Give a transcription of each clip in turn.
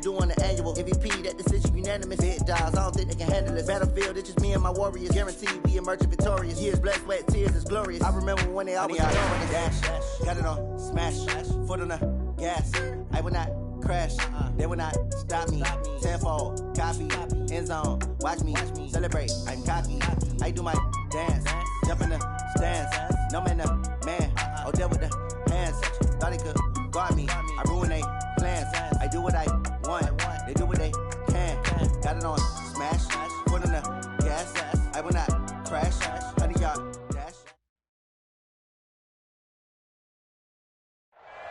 Doing the annual MVP, that decision unanimous. Big dogs, I don't think they can handle it. Battlefield, it's just me and my warriors. Guaranteed we emerge victorious. Years, blood, sweat, tears, is glorious. I remember when they always on the dash. Got it on, smash, foot on the gas. I will not crash, they will not stop me. Tenfold, copy, end zone, watch me celebrate. I'm cocky, I do my dance, jump in the stands. No man, man, oh, there with the hands. Thought they could guard me, I ruin they plans. I do what I want, they do what they can. Got it on, smash, foot on the gas. I will not crash, 100-yard dash.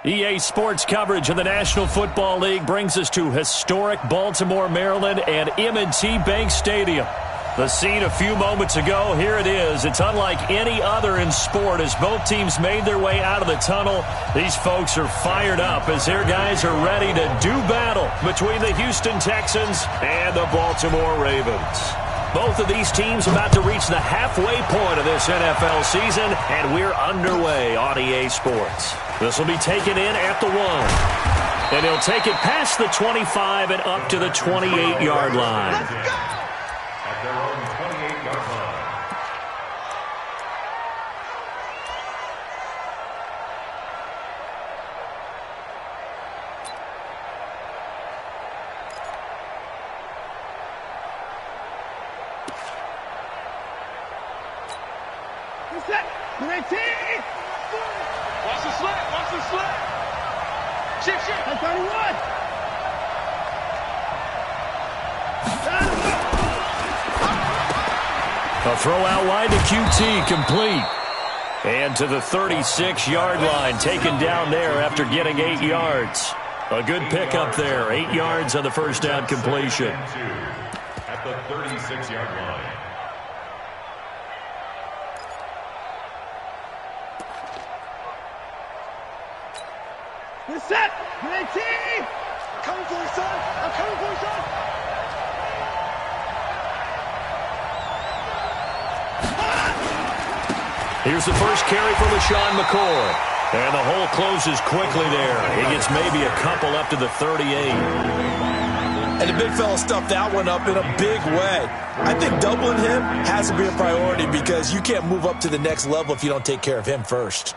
EA Sports coverage of the National Football League brings us to historic Baltimore, Maryland, and M&T Bank Stadium. The scene a few moments ago, here it is. It's unlike any other in sport as both teams made their way out of the tunnel. These folks are fired up as their guys are ready to do battle between the Houston Texans and the Baltimore Ravens. Both of these teams about to reach the halfway point of this NFL season, and we're underway on EA Sports. This will be taken in at the 1. And he'll take it past the 25 and up to the 28-yard line. Let's go! At their own 28-yard line. Watch the slant, watch the slant. Shift. That's 31. A throw out wide to QT, complete. And to the 36-yard line, taken down there after getting 8 yards. A good pickup there, 8 yards on the first down completion. At the 36-yard line. You're set. Great team. I'm coming for you, son. I'm coming for you, son. Here's the first carry for LaShawn McCoy. And the hole closes quickly there. He gets maybe a couple up to the 38. And the big fella stuffed that one up in a big way. I think doubling him has to be a priority because you can't move up to the next level if you don't take care of him first.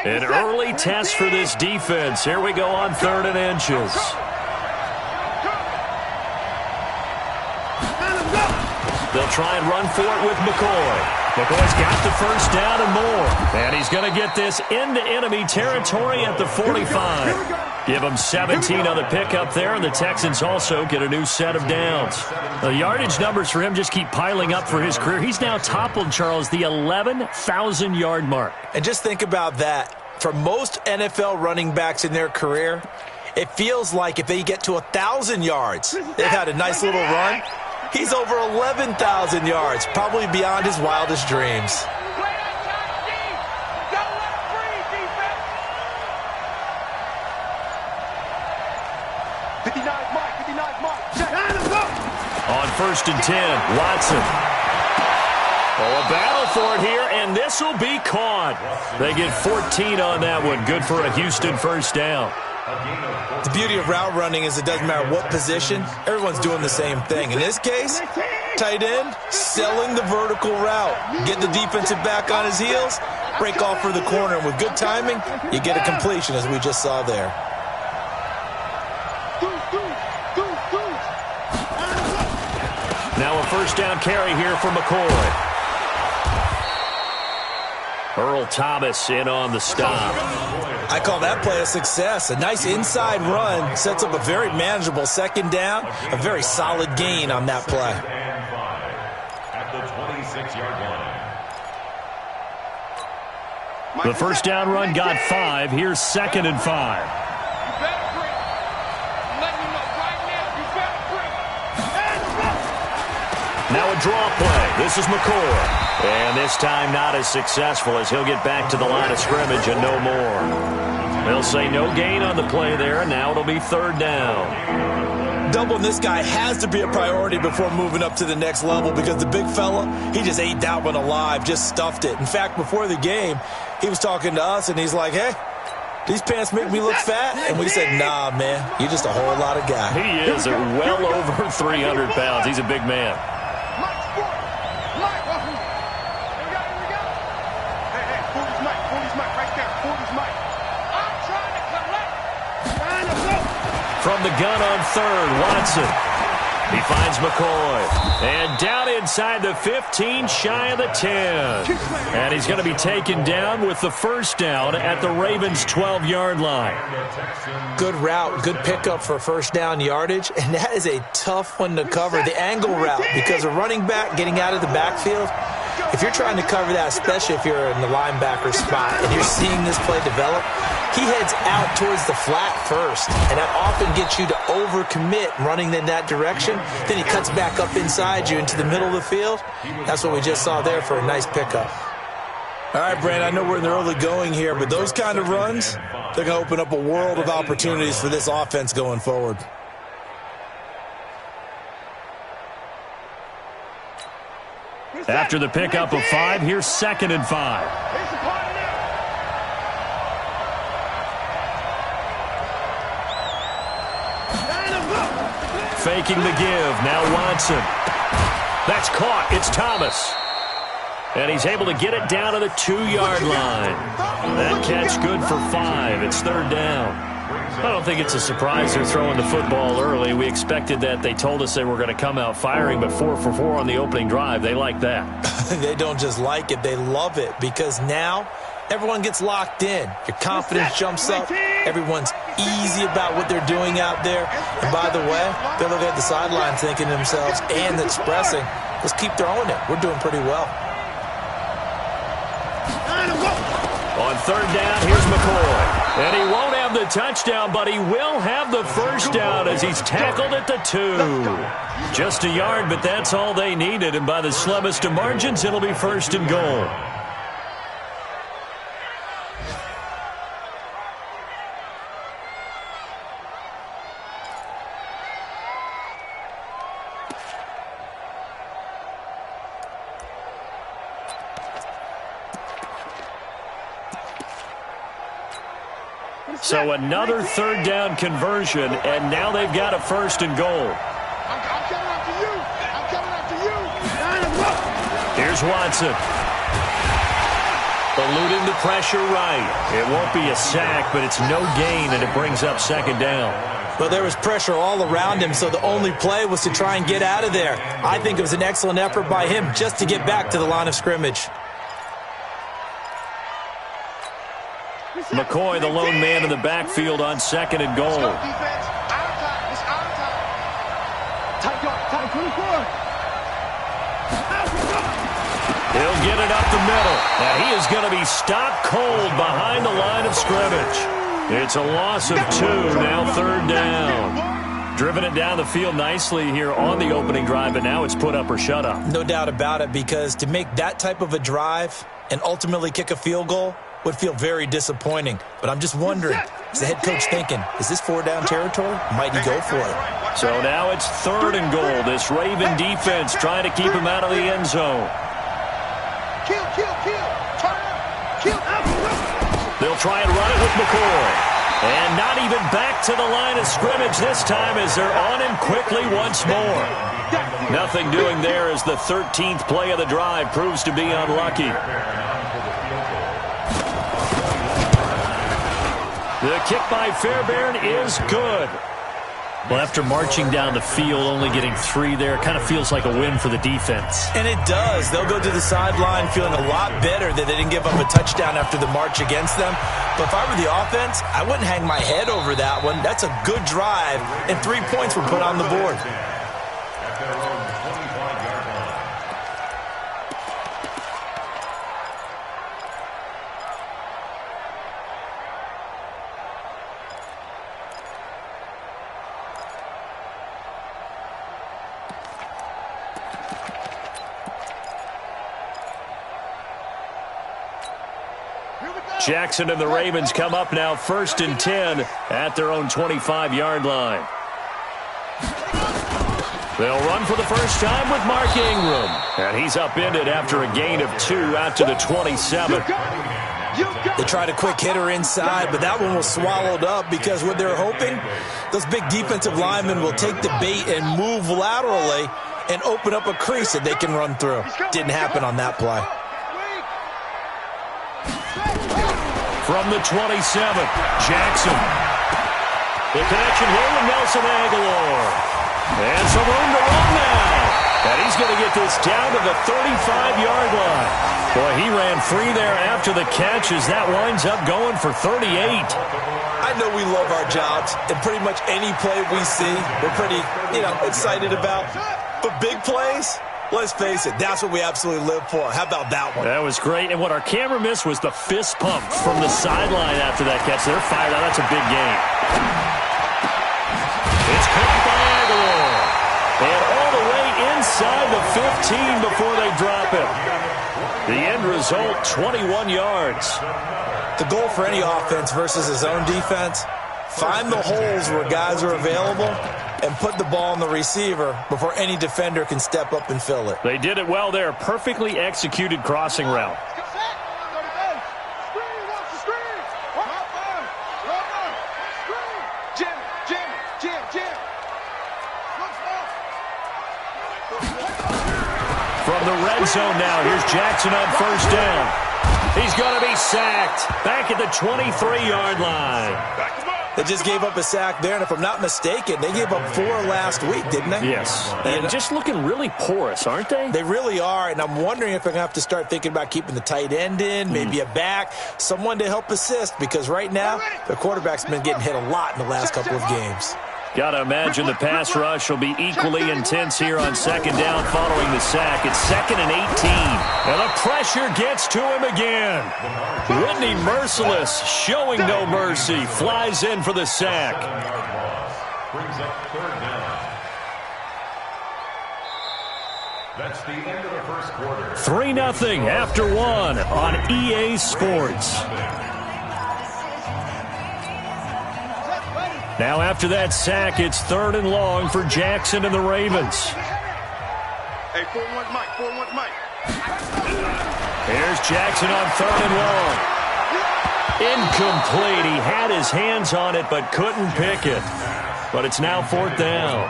An early test for this defense. Here we go on 3rd and inches. They'll try and run for it with McCoy. McCoy's got the first down and more. And he's going to get this into enemy territory at the 45. Give him 17 on the pickup there, and the Texans also get a new set of downs. The yardage numbers for him just keep piling up for his career. He's now toppled, Charles, the 11,000-yard mark. And just think about that. For most NFL running backs in their career, it feels like if they get to 1,000 yards, they've had a nice little run. He's over 11,000 yards, probably beyond his wildest dreams. On 1st and 10, Watson. Oh, a battle for it here, and this will be caught. They get 14 on that one. Good for a Houston first down. The beauty of route running is it doesn't matter what position. Everyone's doing the same thing. In this case, tight end, selling the vertical route. Get the defensive back on his heels, break off for the corner. And with good timing, you get a completion, as we just saw there. Now a first down carry here for McCoy. Earl Thomas in on the stop. I call that play a success. A nice inside run sets up a very manageable second down. A very solid gain on that play. At the 26-yard line. The first down run got 5. Here's 2nd and 5. Now a draw play. This is McCoy. And this time not as successful as he'll get back to the line of scrimmage and no more. They'll say no gain on the play there, and now it'll be 3rd down. Doubling this guy has to be a priority before moving up to the next level because the big fella, he just ate that one alive, just stuffed it. In fact, before the game, he was talking to us, and he's like, hey, these pants make me look fat? And we said, nah, man, you're just a whole lot of guy. He is well over 300 pounds. He's a big man. From the gun on third, Watson. He finds McCoy. And down inside the 15, shy of the 10. And he's going to be taken down with the first down at the Ravens' 12-yard line. Good route, good pickup for first down yardage. And that is a tough one to cover, the angle route, because a running back getting out of the backfield, if you're trying to cover that, especially if you're in the linebacker spot and you're seeing this play develop, he heads out towards the flat first, and that often gets you to overcommit running in that direction. Then he cuts back up inside you into the middle of the field. That's what we just saw there for a nice pickup. All right, Brand, I know we're in the early going here, but those kind of runs, they're going to open up a world of opportunities for this offense going forward. After the pickup of 5, here's 2nd and 5. Faking the give. Now Watson. That's caught. It's Thomas. And he's able to get it down to the 2-yard line. That catch good for 5. It's 3rd down. I don't think it's a surprise they're throwing the football early. We expected that. They told us they were going to come out firing, but 4 for 4 on the opening drive. They like that. They don't just like it. They love it because now everyone gets locked in. Your confidence jumps up. Everyone's easy about what they're doing out there. And by the way, they're looking at the sideline thinking to themselves and expressing, let's keep throwing it. We're doing pretty well. On 3rd down, here's McCoy. And he won't have the touchdown, but he will have the first down as he's tackled at the 2. Just a yard, but that's all they needed. And by the slimmest of margins, it'll be 1st and goal. So another 3rd down conversion, and now they've got a 1st and goal. I'm coming after you. I'm coming after you. Here's Watson. Eluding the pressure right. It won't be a sack, but it's no gain, and it brings up 2nd down. Well, there was pressure all around him, so the only play was to try and get out of there. I think it was an excellent effort by him just to get back to the line of scrimmage. McCoy, the lone man in the backfield on 2nd and goal. He'll get it up the middle. And he is going to be stopped cold behind the line of scrimmage. It's a loss of 2, now 3rd down. Driven it down the field nicely here on the opening drive, but now it's put up or shut up. No doubt about it, because to make that type of a drive and ultimately kick a field goal would feel very disappointing. But I'm just wondering, is the head coach thinking, is this 4-down territory? Might he go for it? So now it's 3rd and goal. This Raven defense trying to keep him out of the end zone. Kill. Turn up. Kill. They'll try and run it with McCoy. And not even back to the line of scrimmage this time as they're on him quickly once more. Nothing doing there as the 13th play of the drive proves to be unlucky. The kick by Fairbairn is good. Well, after marching down the field, only getting 3 there, kind of feels like a win for the defense. And it does. They'll go to the sideline feeling a lot better that they didn't give up a touchdown after the march against them. But if I were the offense, I wouldn't hang my head over that one. That's a good drive, and 3 points were put on the board. Jackson and the Ravens come up now 1st and 10 at their own 25-yard line. They'll run for the first time with Mark Ingram. And he's upended after a gain of 2 out to the 27. They tried a quick hitter inside, but that one was swallowed up because what they're hoping, those big defensive linemen will take the bait and move laterally and open up a crease that they can run through. Didn't happen on that play. From the 27, Jackson. The connection here with Nelson Aguilar. And some room to run now. And he's going to get this down to the 35-yard line. Boy, he ran free there after the catch as that winds up going for 38. I know we love our jobs, and pretty much any play we see, we're pretty, excited about. But big plays, let's face it, that's what we absolutely live for. How about that one? That was great. And what our camera missed was the fist pump from the sideline after that catch. They're fired out. That's a big game. It's caught by Aguilar. And all the way inside the 15 before they drop it. The end result, 21 yards. The goal for any offense versus his own defense, find the holes where guys are available and put the ball on the receiver before any defender can step up and fill it. They did it well there. Perfectly executed crossing route. From the red zone now, here's Jackson on first down. He's going to be sacked back at the 23-yard line. They just gave up a sack there, and if I'm not mistaken, they gave up 4 last week, didn't they? Yes. And just looking really porous, aren't they? They really are, and I'm wondering if they're going to have to start thinking about keeping the tight end in, maybe a back, someone to help assist, because right now, their quarterback's been getting hit a lot in the last couple of games. Got to imagine the pass rush will be equally intense here on second down following the sack. It's 2nd and 18. And the pressure gets to him again. Whitney Merciless, showing no mercy, flies in for the sack. Brings up 3rd down. That's the end of the first quarter. 3-0 after 1 on EA Sports. Now after that sack, it's 3rd and long for Jackson and the Ravens. Hey, 4-1 Mike, 4-1 Mike. Here's Jackson on 3rd and long. Incomplete. He had his hands on it but couldn't pick it. But it's now 4th down.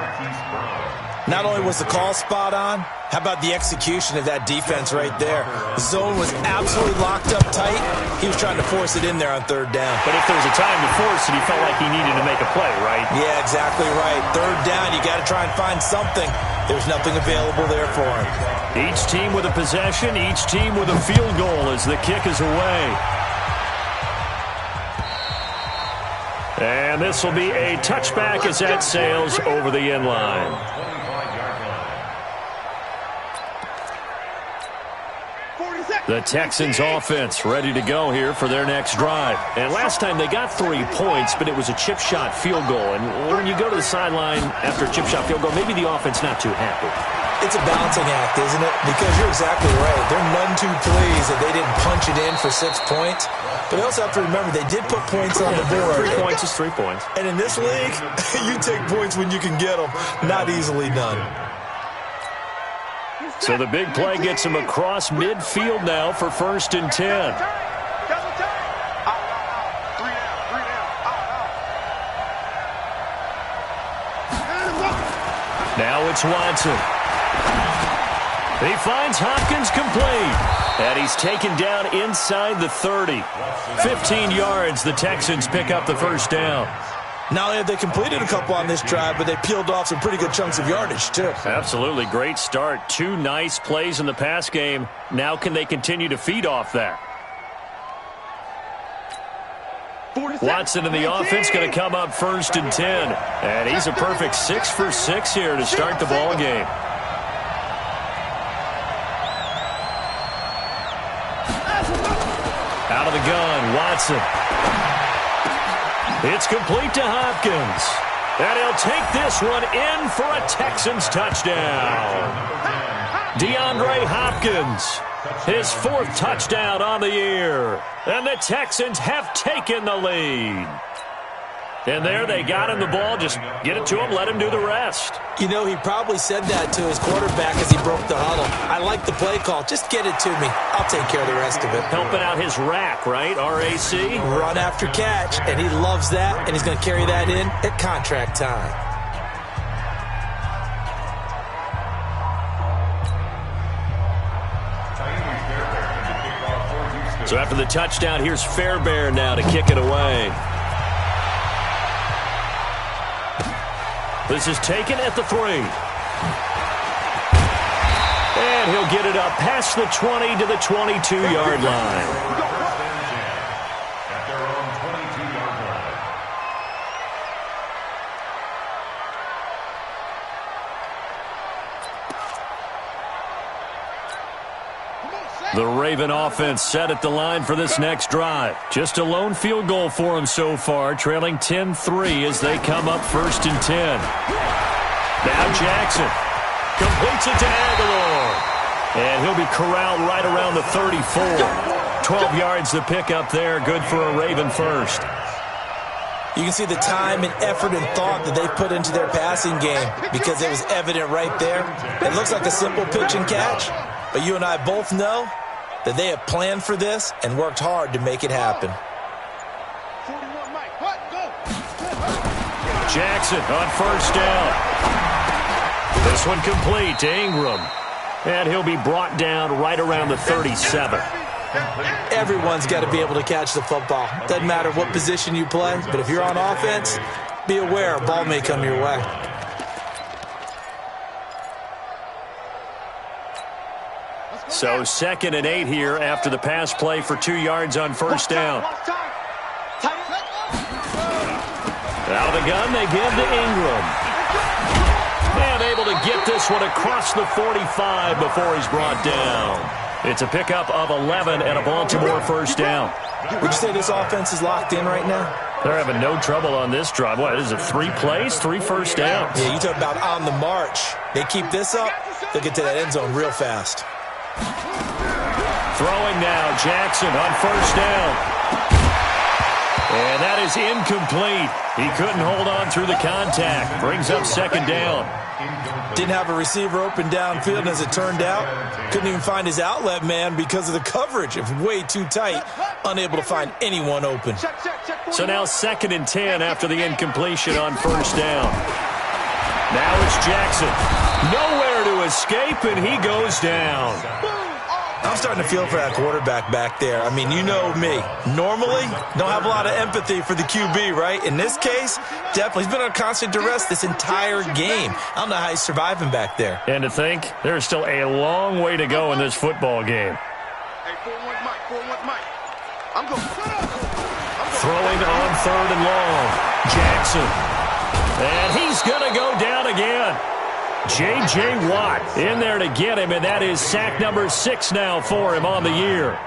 Not only was the call spot on, how about the execution of that defense right there? The zone was absolutely locked up tight. He was trying to force it in there on 3rd down. But if there was a time to force it, he felt like he needed to make a play, right? Yeah, exactly right. 3rd down, you got to try and find something. There's nothing available there for him. Each team with a possession, each team with a field goal as the kick is away. And this will be a touchback as that sails over the end line. The Texans offense ready to go here for their next drive. And last time they got 3 points, but it was a chip shot field goal. And when you go to the sideline after a chip shot field goal, maybe the offense not too happy. It's a balancing act, isn't it? Because you're exactly right. They're none too pleased that they didn't punch it in for 6 points. But they also have to remember they did put points on the board. 3 points is 3 points. And in this league, you take points when you can get them. Not easily done. So the big play gets him across midfield now for 1st and 10. Now it's Watson. He finds Hopkins complete. And he's taken down inside the 30. 15 yards, the Texans pick up the 1st down. Not only have they completed a couple on this drive, but they peeled off some pretty good chunks of yardage, too. Absolutely. Great start. 2 nice plays in the pass game. Now can they continue to feed off that? Watson in the offense going to come up 1st and 10. And he's a perfect 6 for 6 here to start the ball game. Out of the gun, Watson. It's complete to Hopkins. And he'll take this one in for a Texans touchdown. DeAndre Hopkins, his 4th touchdown on the year. And the Texans have taken the lead. And there they got him the ball. Just get it to him, let him do the rest. You know, he probably said that to his quarterback as he broke the huddle. I like the play call. Just get it to me. I'll take care of the rest of it. Helping out his rack, right? RAC? Run after catch, and he loves that, and he's going to carry that in at contract time. So after the touchdown, here's Fairbairn now to kick it away. This is taken at the 3. And he'll get it up past the 20 to the 22-yard line. At their own 22-yard line. The Raven offense set at the line for this next drive. Just a lone field goal for them so far, trailing 10-3 as they come up 1st and 10. Now Jackson completes it to Aguilar. And he'll be corralled right around the 34. 12 yards to pick up there. Good for a Raven first. You can see the time and effort and thought that they've put into their passing game because it was evident right there. It looks like a simple pitch and catch, but you and I both know that they have planned for this and worked hard to make it happen. Jackson on 1st down. This one complete to Ingram. And he'll be brought down right around the 37. Everyone's got to be able to catch the football. Doesn't matter what position you play, but if you're on offense, be aware a ball may come your way. So 2nd and 8 here after the pass play for 2 yards on 1st down. Out of the gun, they give to Ingram. And able to get this one across the 45 before he's brought down. It's a pickup of 11 and a Baltimore 1st down. Would you say this offense is locked in right now? They're having no trouble on this drive. What, is it 3 plays, 3 first downs? Yeah, you talk about on the march. They keep this up, they'll get to that end zone real fast. Throwing now, Jackson on 1st down. And that is incomplete. He couldn't hold on through the contact. Brings up 2nd down. Didn't have a receiver open downfield, and as it turned out, couldn't even find his outlet man because of the coverage. It was way too tight, unable to find anyone open. So now 2nd and 10 after the incompletion on 1st down. Now it's Jackson. Nowhere to escape, and he goes down. I'm starting to feel for that quarterback back there. I mean, you know me. Normally, don't have a lot of empathy for the QB, right? In this case, definitely. He's been on constant duress this entire game. I don't know how he's surviving back there. And to think, there's still a long way to go in this football game. Hey, 4-1 Mike. I'm going. Throwing on 3rd and long. Jackson. And he's going to go down again. J.J. Watt in there to get him, and that is sack number 6 now for him on the year.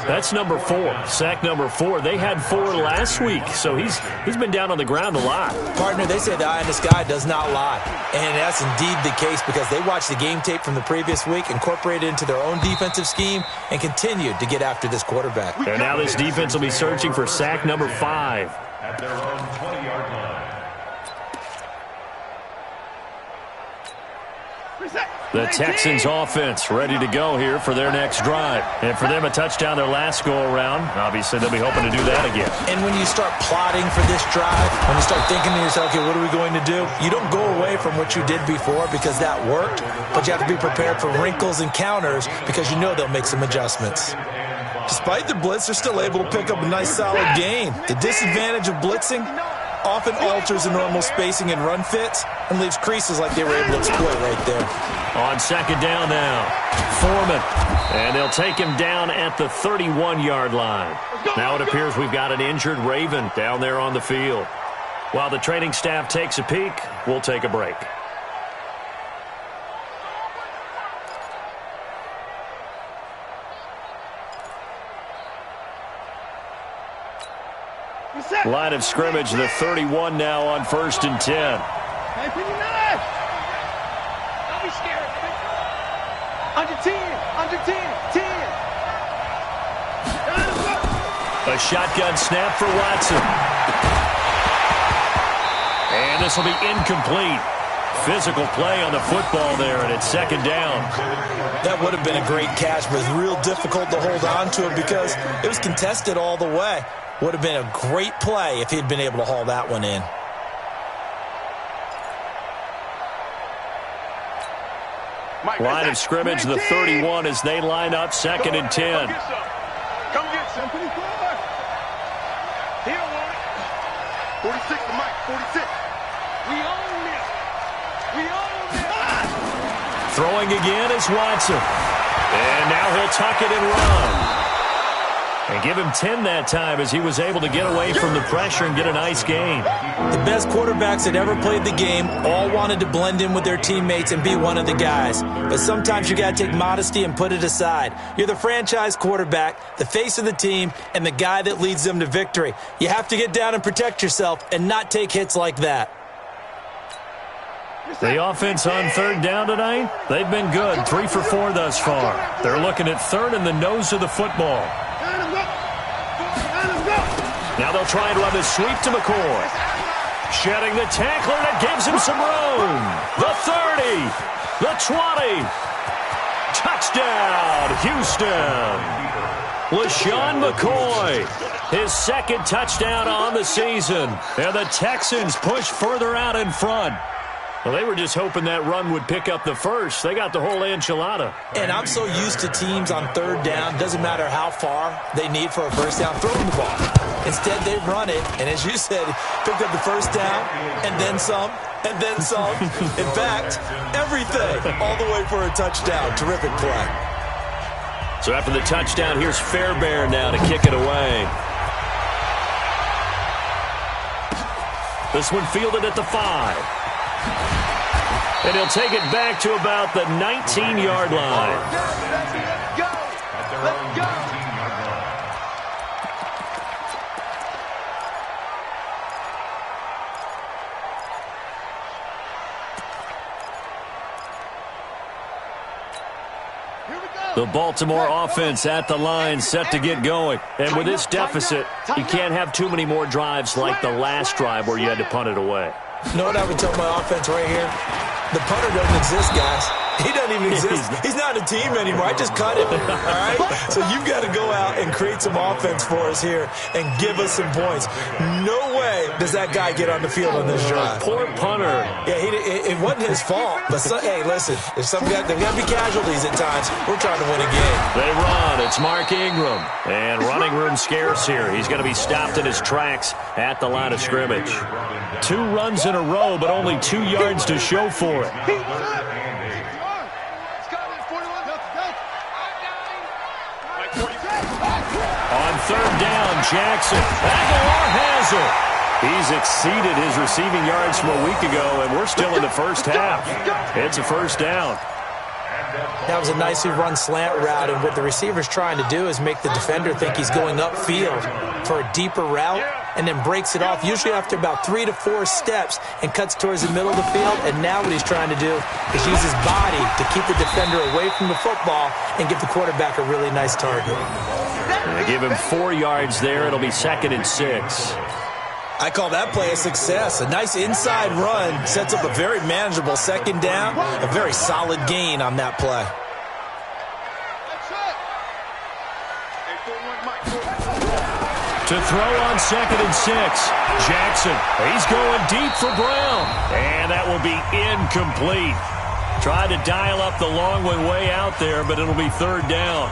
That's number 4, sack number 4. They had 4 last week, so he's been down on the ground a lot. Partner, they say the eye in the sky does not lie, and that's indeed the case because they watched the game tape from the previous week, incorporated it into their own defensive scheme, and continued to get after this quarterback. And now this defense will be searching for sack number 5. At their own 20-yard line. The Texans offense ready to go here for their next drive. And for them, a touchdown their last go-around. Obviously, they'll be hoping to do that again. And when you start plotting for this drive, when you start thinking to yourself, okay, what are we going to do? You don't go away from what you did before because that worked, but you have to be prepared for wrinkles and counters because you know they'll make some adjustments. Despite the blitz, they're still able to pick up a nice, solid gain. The disadvantage of blitzing often alters the normal spacing and run fits and leaves creases like they were able to exploit right there. On 2nd down now, Foreman. And they'll take him down at the 31-yard line. Now it appears we've got an injured Raven down there on the field. While the training staff takes a peek, we'll take a break. Line of scrimmage, the 31 now on 1st and 10. Hey, put your knife. Don't be scared. Under 10. A shotgun snap for Watson. And this will be incomplete. Physical play on the football there, and it's second down. That would have been a great catch, but it's real difficult to hold on to it because it was contested all the way. Would have been a great play if he'd been able to haul that one in. Line of scrimmage, the 31 as they line up, 2nd and 10. Come get some. 44. He don't want it. 46 to Mike. 46. We own this. We own this. Throwing again is Watson. And now he'll tuck it and run. And give him 10 that time as he was able to get away from the pressure and get a nice gain. The best quarterbacks that ever played the game all wanted to blend in with their teammates and be one of the guys. But sometimes you got to take modesty and put it aside. You're the franchise quarterback, the face of the team, and the guy that leads them to victory. You have to get down and protect yourself and not take hits like that. The offense on 3rd down tonight, they've been good, 3 for 4 thus far. They're looking at 3rd and the nose of the football. Now they'll try and run the sweep to McCoy. Shedding the tackler that gives him some room. The 30, the 20. Touchdown, Houston. LaShawn McCoy, his 2nd touchdown on the season. And the Texans push further out in front. Well, they were just hoping that run would pick up the first. They got the whole enchilada. And I'm so used to teams on 3rd down, doesn't matter how far they need for a first down, throwing the ball. Instead, they run it, and as you said, picked up the first down, and then some, and then some. In fact, everything, all the way for a touchdown. Terrific play. So after the touchdown, here's Fairbairn now to kick it away. This one fielded at the 5. And he'll take it back to about the 19-yard line. Let's go. Let's go. The Baltimore offense at the line, set to get going. And with this deficit, you can't have too many more drives like the last drive where you had to punt it away. You know what I would tell my offense right here? The punter doesn't exist, guys. He doesn't even exist. He's not a team anymore. I just cut him, all right? So you've got to go out and create some offense for us here and give us some points. No way does that guy get on the field on this drive. Poor punter. Yeah, it wasn't his fault. But, hey, listen, if some guy, there's got to be casualties at times. We're trying to win a game. They run. It's Mark Ingram. And running room scarce here. He's going to be stopped in his tracks at the line of scrimmage. 2 runs in a row, but only 2 yards to show for it. On 3rd down, Jackson. Aguilar has it. He's exceeded his receiving yards from a week ago, and we're still in the first half. It's a first down. That was a nicely run slant route, and what the receiver's trying to do is make the defender think he's going upfield for a deeper route, and then breaks it off, usually after about 3 to 4 steps, and cuts towards the middle of the field. And now what he's trying to do is use his body to keep the defender away from the football and give the quarterback a really nice target. They give him 4 yards there. It'll be 2nd and 6. I call that play a success. A nice inside run sets up a very manageable 2nd down, a very solid gain on that play. To throw on 2nd and 6. Jackson, he's going deep for Brown. And that will be incomplete. Tried to dial up the long one way out there, but it'll be 3rd down.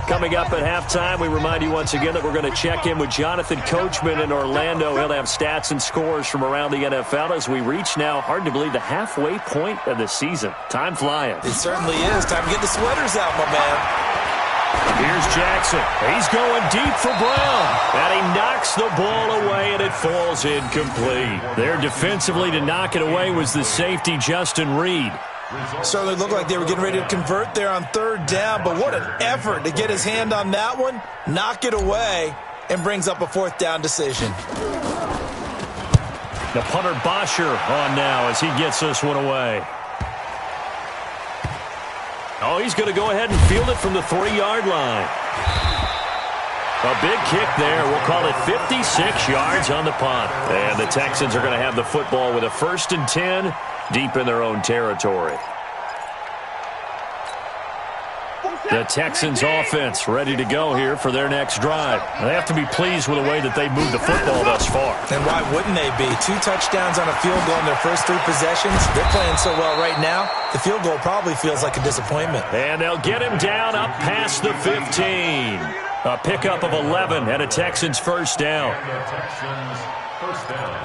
Coming up at halftime, we remind you once again that we're going to check in with Jonathan Coachman in Orlando. He'll have stats and scores from around the NFL as we reach now, hard to believe, the halfway point of the season. Time flying. It certainly is. Time to get the sweaters out, my man. Here's Jackson. He's going deep for Brown. And he knocks the ball away, and it falls incomplete. There defensively to knock it away was the safety, Justin Reed. Certainly looked like they were getting ready to convert there on 3rd down, but what an effort to get his hand on that one, knock it away, and brings up a 4th down decision. The punter Bosher on now as he gets this one away. Oh, he's going to go ahead and field it from the 3-yard line. A big kick there. We'll call it 56 yards on the punt. And the Texans are going to have the football with a 1st and 10 deep in their own territory. The Texans offense ready to go here for their next drive. They have to be pleased with the way that they moved the football thus far. And why wouldn't they be? 2 touchdowns on a field goal in their first 3 possessions. They're playing so well right now, the field goal probably feels like a disappointment. And they'll get him down up past the 15. A pickup of 11 and a Texans first down. Texans first down.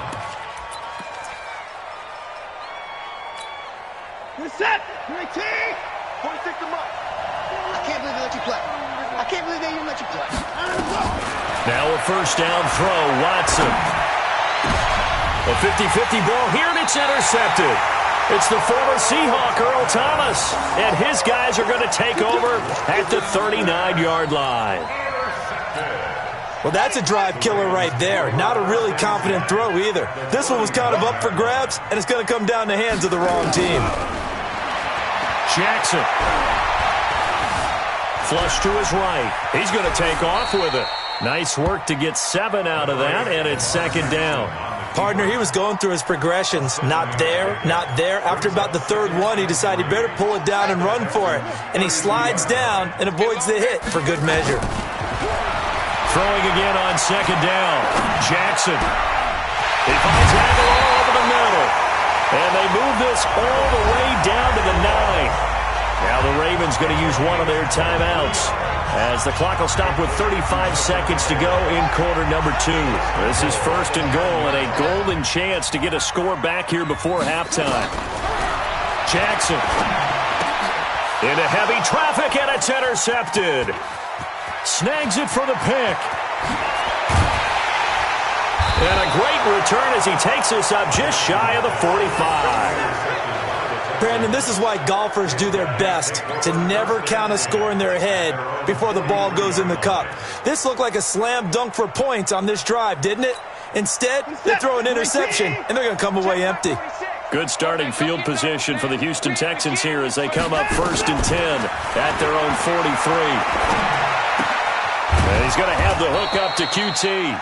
You're set. 19. 26 to mark. I can't believe they let you play. I can't believe they even let you play. Now a first down throw, Watson. A 50-50 ball here, and it's intercepted. It's the former Seahawk, Earl Thomas, and his guys are going to take over at the 39-yard line. Well, that's a drive killer right there. Not a really confident throw either. This one was kind of up for grabs, and it's going to come down the hands of the wrong team. Jackson. Flush to his right. He's going to take off with it. Nice work to get 7 out of that, and it's 2nd down. Partner, he was going through his progressions. Not there, not there. After about the 3rd one, he decided he better pull it down and run for it. And he slides down and avoids the hit for good measure. Throwing again on 2nd down. Jackson. He finds Aguilar over the middle. And they move this all the way down to the 9. Now the Ravens going to use one of their timeouts as the clock will stop with 35 seconds to go in quarter number 2. This is 1st and goal and a golden chance to get a score back here before halftime. Jackson into heavy traffic, and it's intercepted. Snags it for the pick. And a great return as he takes us up just shy of the 45. Brandon, this is why golfers do their best to never count a score in their head before the ball goes in the cup. This looked like a slam dunk for points on this drive, didn't it? Instead, they throw an interception, and they're going to come away empty. Good starting field position for the Houston Texans here as they come up 1st and 10 at their own 43. And he's going to have the hook up to QT.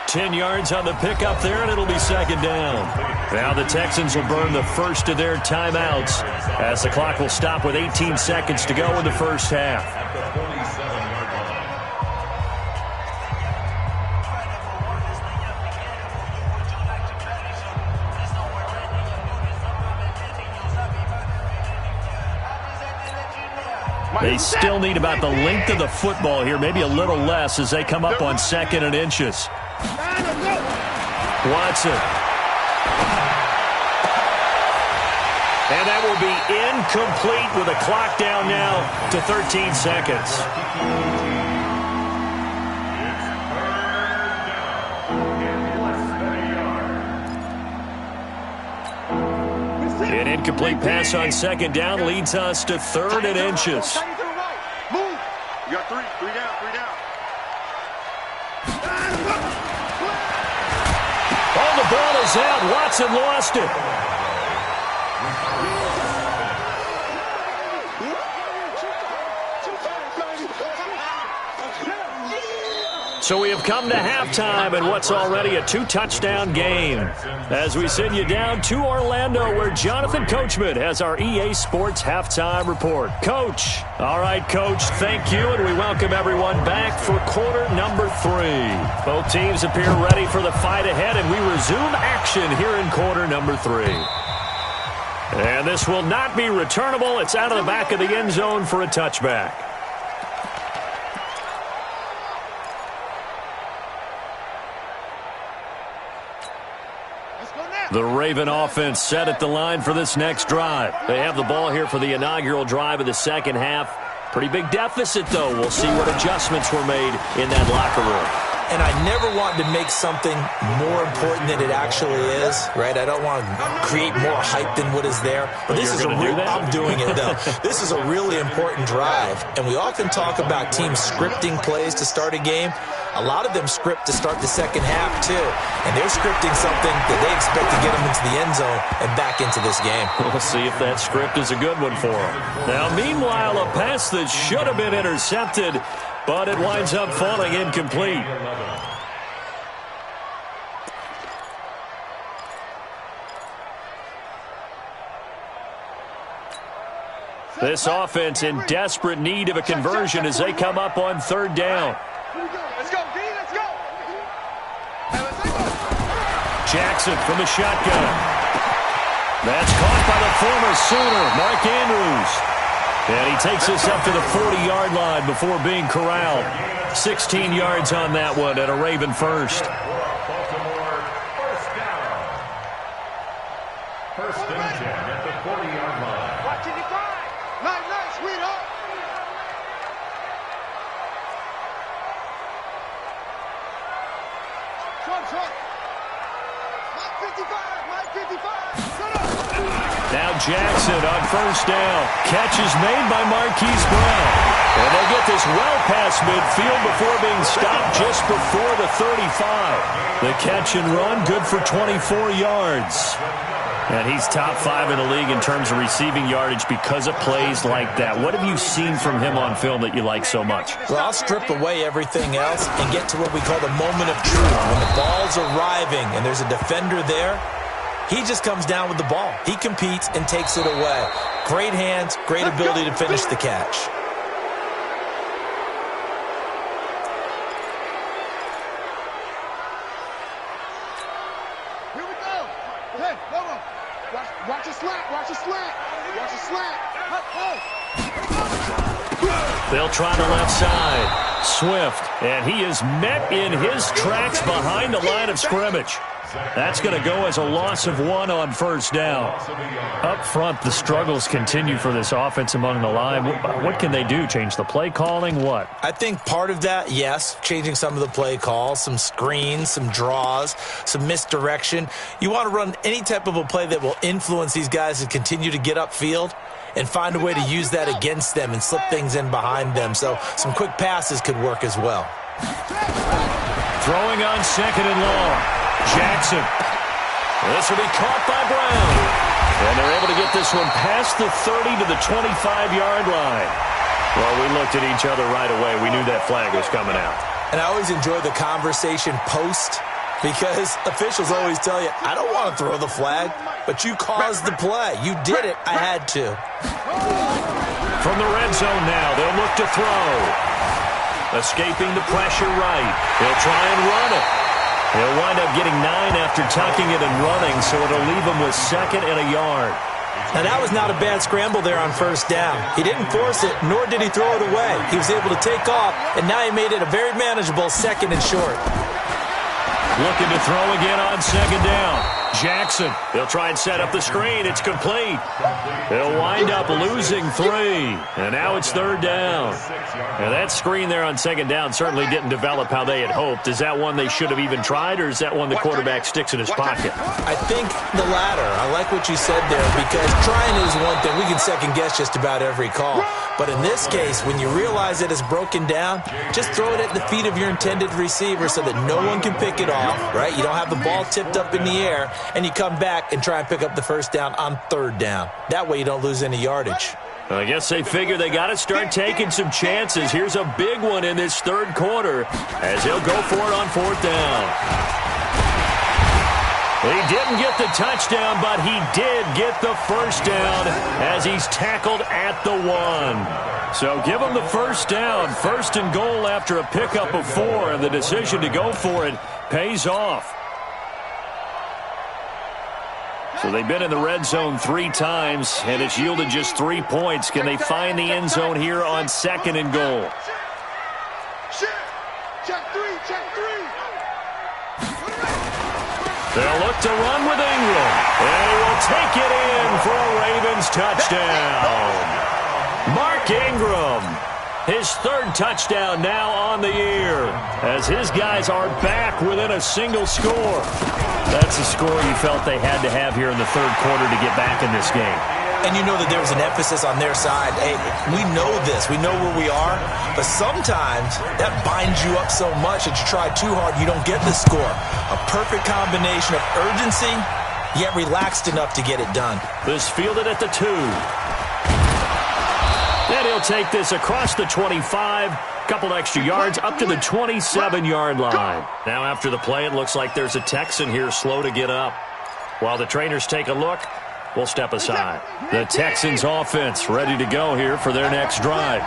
10 yards on the pickup there, and it'll be 2nd down. Now the Texans will burn the first of their timeouts as the clock will stop with 18 seconds to go in the first half. They still need about the length of the football here, maybe a little less as they come up on 2nd and inches. Watson. And that will be incomplete with a clock down now to 13 seconds. An incomplete pass on 2nd down leads us to 3rd and inches. Move. You got 3 down, 3 down. Oh, the ball is out. Watson lost it. So we have come to halftime in what's already a 2-touchdown game. As we send you down to Orlando, where Jonathan Coachman has our EA Sports halftime report. Coach. All right, Coach, thank you, and we welcome everyone back for quarter number 3. Both teams appear ready for the fight ahead, and we resume action here in quarter number 3. And this will not be returnable. It's out of the back of the end zone for a touchback. The Raven offense set at the line for this next drive. They have the ball here for the inaugural drive of the second half. Pretty big deficit, though. We'll see what adjustments were made in that locker room. And I never want to make something more important than it actually is, right? I don't want to create more hype than what is there. But this is I'm doing it, though. This is a really important drive. And we often talk about teams scripting plays to start a game. A lot of them script to start the second half, too. And they're scripting something that they expect to get them into the end zone and back into this game. We'll see if that script is a good one for them. Now, meanwhile, a pass that should have been intercepted but it winds up falling incomplete. This offense in desperate need of a conversion as they come up on third down. Let's go, D, let's go. Jackson from the shotgun. That's caught by the former Sooner, Mark Andrews. And he takes us up to the 40-yard line before being corralled. 16 yards on that one at a Raven first. Baltimore, first down. First and 10 at the 40-yard line. Watch it, nice, sweetheart. Short. Mike 55. Now Jackson on first down. Catch is made by Marquise Brown. And they get this well past midfield before being stopped just before the 35. The catch and run, good for 24 yards. And he's top 5 in the league in terms of receiving yardage because of plays like that. What have you seen from him on film that you like so much? Well, I'll strip away everything else and get to what we call the moment of truth. When the ball's arriving and there's a defender there, he just comes down with the ball. He competes and takes it away. Great hands, great ability to finish the catch. Here we go. Hey, Lobo. Watch your slant. They'll try the left side. Swift, and he is met in his tracks behind the line of scrimmage. That's going to go as a loss of 1 on first down. Up front, the struggles continue for this offense among the line. What can they do? Change the play calling? What? I think part of that, yes, changing some of the play calls, some screens, some draws, some misdirection. You want to run any type of a play that will influence these guys to continue to get upfield and find a way to use that against them and slip things in behind them. So some quick passes could work as well. Throwing on second and long. Jackson. This will be caught by Brown. And they're able to get this one past the 30 to the 25-yard line. Well, we looked at each other right away. We knew that flag was coming out. And I always enjoy the conversation post because officials always tell you, I don't want to throw the flag, but you caused the play. You did it. I had to. From the red zone now, they'll look to throw. Escaping the pressure right. He'll try and run it. He'll wind up getting 9 after tucking it and running, so it'll leave him with 2nd and a yard. Now, that was not a bad scramble there on first down. He didn't force it, nor did he throw it away. He was able to take off, and now he made it a very manageable 2nd and short. Looking to throw again on second down. Jackson, he'll try and set up the screen. It's complete. They'll wind up losing 3. And now it's third down. And that screen there on second down certainly didn't develop how they had hoped. Is that one they should have even tried, or is that one the quarterback sticks in his pocket? I think the latter. I like what you said there, because trying is one thing. We can second guess just about every call. But in this case, when you realize that it's broken down, just throw it at the feet of your intended receiver so that no one can pick it off, right? You don't have the ball tipped up in the air, and you come back and try and pick up the first down on third down. That way you don't lose any yardage. I guess they figure they got to start taking some chances. Here's a big one in this third quarter as he'll go for it on fourth down. He didn't get the touchdown, but he did get the first down as he's tackled at the 1. So give him the first down, 1st and goal after a pickup of 4, and the decision to go for it pays off. So they've been in the red zone 3 times, and it's yielded just 3 points. Can they find the end zone here on 2nd and goal? Check 3. They'll look to run with Ingram, and he will take it in for a Ravens touchdown. Mark Ingram, his 3rd touchdown now on the year, as his guys are back within a single score. That's the score you felt they had to have here in the third quarter to get back in this game. And you know that there was an emphasis on their side. Hey, we know this. We know where we are. But sometimes that binds you up so much that you try too hard, you don't get the score. A perfect combination of urgency, yet relaxed enough to get it done. This fielded at the 2. And he'll take this across the 25, couple extra yards up to the 27-yard line. Now after the play, it looks like there's a Texan here slow to get up. While the trainers take a look, we'll step aside. The Texans offense ready to go here for their next drive.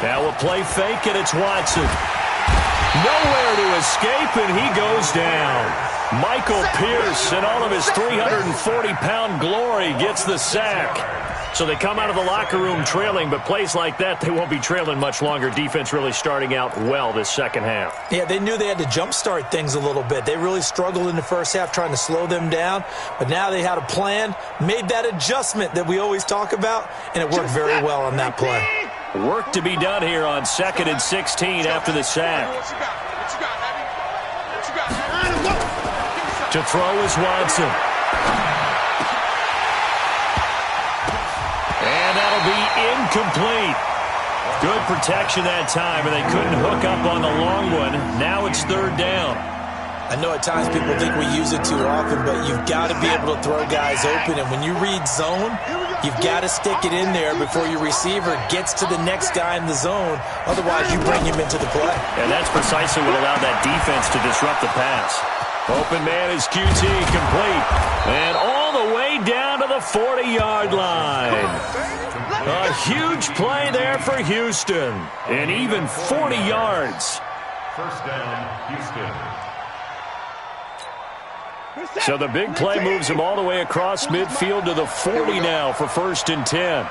Now a play fake, and it's Watson. Nowhere to escape, and he goes down. Michael Pierce, in all of his 340-pound glory, gets the sack. So they come out of the locker room trailing, but plays like that, they won't be trailing much longer. Defense really starting out well this second half. Yeah, they knew they had to jumpstart things a little bit. They really struggled in the first half trying to slow them down, but now they had a plan, made that adjustment that we always talk about, and it worked very well on that play. Work to be done here on 2nd and 16 after the sack. To throw is Watson. And that'll be incomplete. Good protection that time, and they couldn't hook up on the long one. Now it's 3rd down. I know at times people think we use it too often, but you've got to be able to throw guys open. And when you read zone, you've got to stick it in there before your receiver gets to the next guy in the zone. Otherwise, you bring him into the play. And that's precisely what allowed that defense to disrupt the pass. Open man is QT, complete. And all the way down to the 40-yard line. A huge play there for Houston. And even 40 yards. First down, Houston. So the big play moves him all the way across midfield to the 40 now for 1st and 10.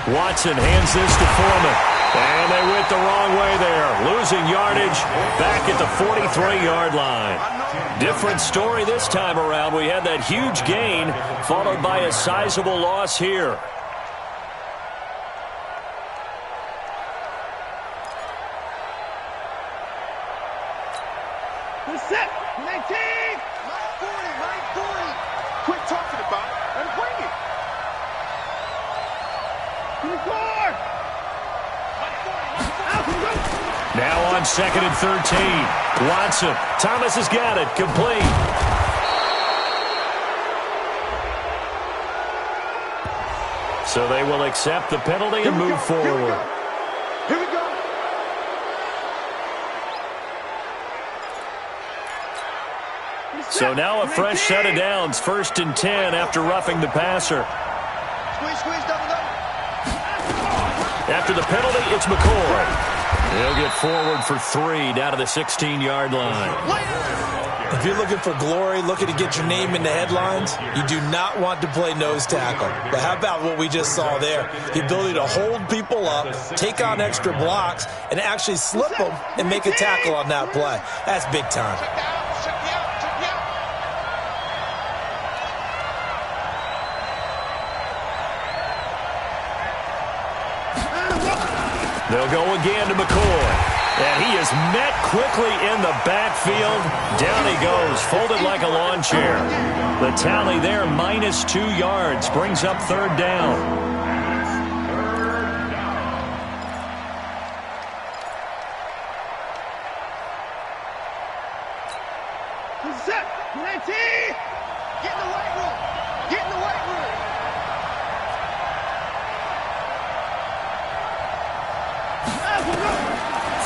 Watson hands this to Foreman. And they went the wrong way there. Losing yardage back at the 43-yard line. Different story this time around. We had that huge gain followed by a sizable loss here. Set. 19. Right 40. Right 40. Quit talking about it and bring it. 24. Now on 2nd and 13. Watson. Thomas has got it. Complete. So they will accept the penalty and move forward. Here we go. So now a fresh set of downs, 1st and 10 after roughing the passer. Squeeze, double. After the penalty, it's McCoy. He'll get forward for 3 down to the 16-yard line. If you're looking for glory, looking to get your name in the headlines, you do not want to play nose tackle. But how about what we just saw there? The ability to hold people up, take on extra blocks, and actually slip them and make a tackle on that play. That's big time. They'll go again to McCoy. And he is met quickly in the backfield. Down he goes, folded like a lawn chair. The tally there, -2 yards, brings up 3rd down. Set. 19. Get in the weight room. Get in the weight room.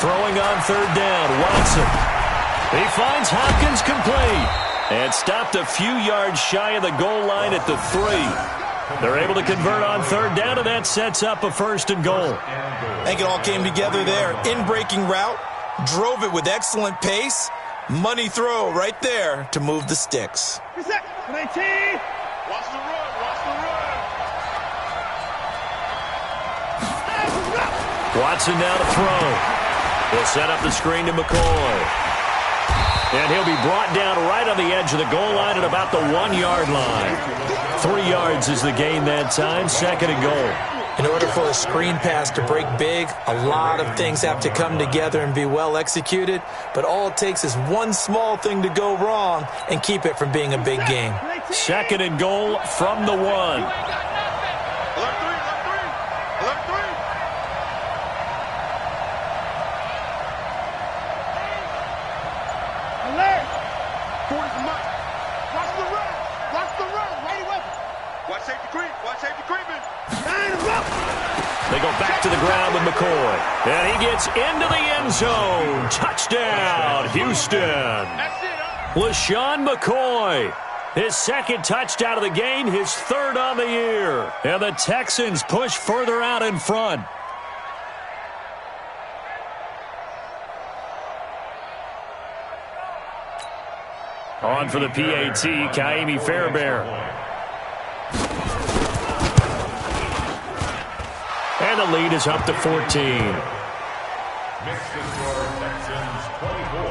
Throwing on 3rd down, Watson. He finds Hopkins complete. And stopped a few yards shy of the goal line at the 3. They're able to convert on 3rd down, and that sets up a 1st and goal. I think it all came together there. In-breaking route, drove it with excellent pace. Money throw right there to move the sticks. Set. 19. Watch the run. Watch the run. Watson now to throw. He'll set up the screen to McCoy. And he'll be brought down right on the edge of the goal line at about the 1-yard line. 3 yards is the gain that time, 2nd and goal. In order for a screen pass to break big, a lot of things have to come together and be well executed. But all it takes is one small thing to go wrong and keep it from being a big game. 2nd and goal from the 1. 40's a mic. Watch the run. Watch the run. Ready weapon. Watch safety creep. Watch safety creeping. They go back to the ground with McCoy. And he gets into the end zone. Touchdown, Houston. That's it, huh? LaShawn McCoy. His second touchdown of the game, his third on the year. And the Texans push further out in front. On for the PAT, Kaimi Fairbairn. And the lead is up to 14. Mixed score, Texans 24,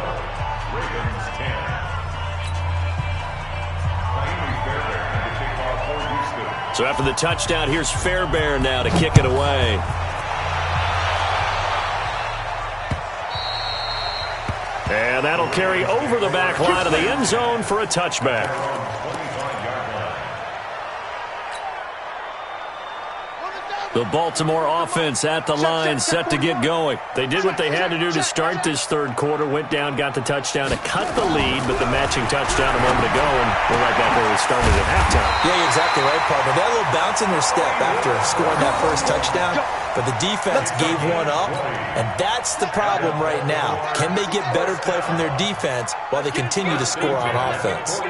Ravens 10. Kaimi Fairbairn to kick off for Houston. So after the touchdown, here's Fairbairn now to kick it away. And that'll carry over the back line of the end zone for a touchback. The Baltimore offense at the line, set to get going. They did what they had to do to start this third quarter. Went down, got the touchdown to cut the lead, but the matching touchdown a moment ago, and we're right back where we started at halftime. Yeah, you're exactly right, partner. They had a little bounce in their step after scoring that first touchdown, but the defense gave one up, and that's the problem right now. Can they get better play from their defense while they continue to score on offense?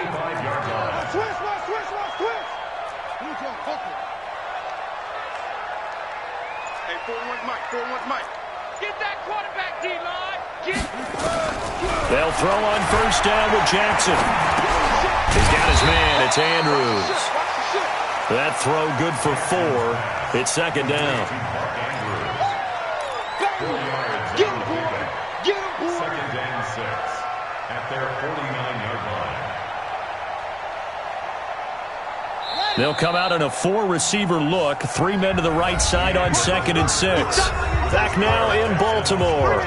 Get that quarterback, D-line. They'll throw on first down with Jackson. He's got his man. It's Andrews. That throw good for 4. It's second down. Get him, boy. Get him, boy. Second and 6 at their 49-yard line. They'll come out in a 4-receiver look. 3 men to the right side on second and 6. Back now in Baltimore.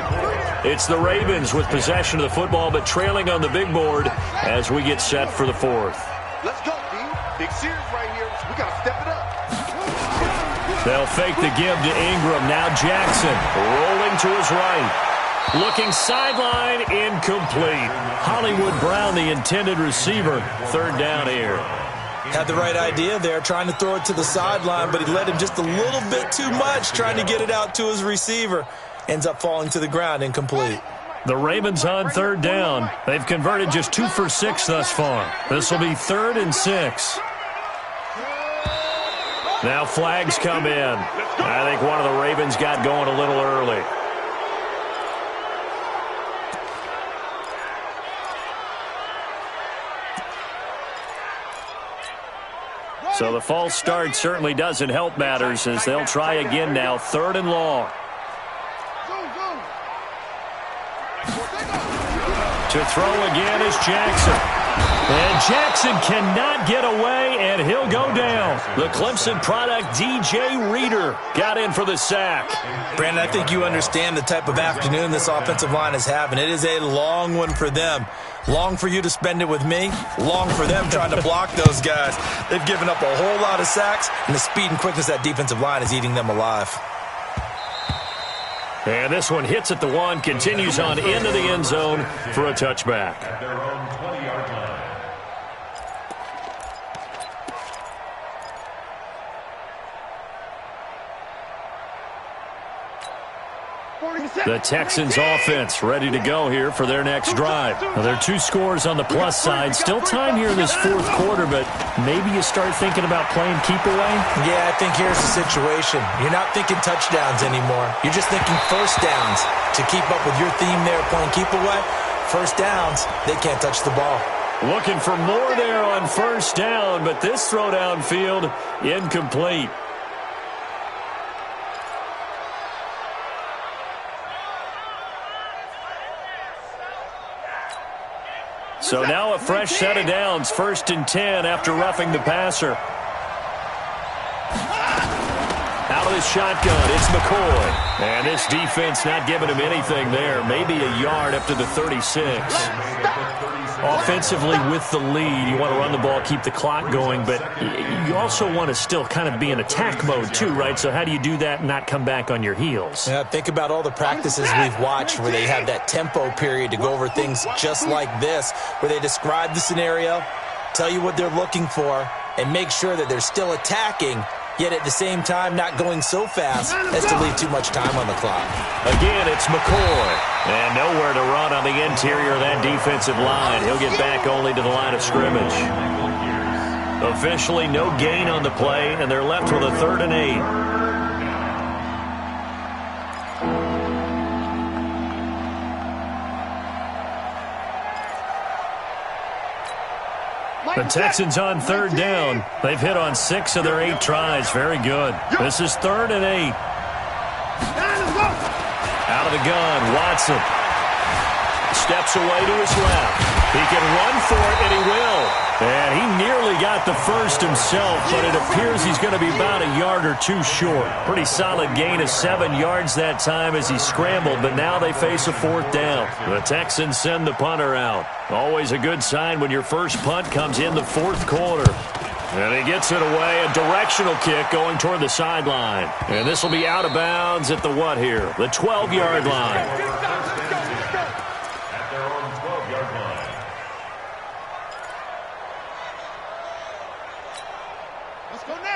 It's the Ravens with possession of the football, but trailing on the big board as we get set for the 4th. Let's go, D. Big series right here. We got to step it up. They'll fake the give to Ingram. Now Jackson rolling to his right. Looking sideline, incomplete. Hollywood Brown, the intended receiver. Third down here. Had the right idea there, trying to throw it to the sideline, but he led him just a little bit too much, trying to get it out to his receiver. Ends up falling to the ground, incomplete. The Ravens on third down. They've converted just 2 for 6 thus far. This will be 3rd and 6. Now flags come in. I think one of the Ravens got going a little early. So the false start certainly doesn't help matters as they'll try again now. 3rd and long. To throw again is Jackson. And Jackson cannot get away, and he'll go down. The Clemson product, DJ Reader, got in for the sack. Brandon, I think you understand the type of afternoon this offensive line is having. It is a long one for them. Long for you to spend it with me. Long for them trying to block those guys. They've given up a whole lot of sacks, and the speed and quickness of that defensive line is eating them alive. And this one hits at the 1, continues on into the end zone for a touchback. At their own 20-yard line. The Texans offense ready to go here for their next drive. Now, there are 2 scores on the plus side. Still time here in this 4th quarter, but maybe you start thinking about playing keep away? Yeah, I think here's the situation. You're not thinking touchdowns anymore. You're just thinking first downs. To keep up with your theme there, playing keep away, first downs, they can't touch the ball. Looking for more there on first down, but this throw downfield incomplete. So now a fresh set of downs, 1st and 10 after roughing the passer. Out of his shotgun. It's McCoy. And this defense not giving him anything there. Maybe a yard up to the 36. Offensively with the lead, you want to run the ball, keep the clock going, but you also want to still kind of be in attack mode too, right? So how do you do that and not come back on your heels? Yeah, think about all the practices we've watched where they have that tempo period to go over things just like this, where they describe the scenario, tell you what they're looking for, and make sure that they're still attacking, yet at the same time not going so fast as to leave too much time on the clock. Again, it's McCoy. And nowhere to run on the interior of that defensive line. He'll get back only to the line of scrimmage. Officially no gain on the play, and they're left with a 3rd and 8. The Texans on 3rd down. They've hit on 6 of their 8 tries. Very good. This is 3rd and 8. Out of the gun, Watson. Steps away to his left. He can run for it, and he will. And he nearly got the first himself, but it appears he's going to be about a yard or 2 short. Pretty solid gain of 7 yards that time as he scrambled, but now they face a 4th down. The Texans send the punter out. Always a good sign when your first punt comes in the 4th quarter. And he gets it away, a directional kick going toward the sideline. And this will be out of bounds at the what here? The 12-yard line. At their own 12-yard line.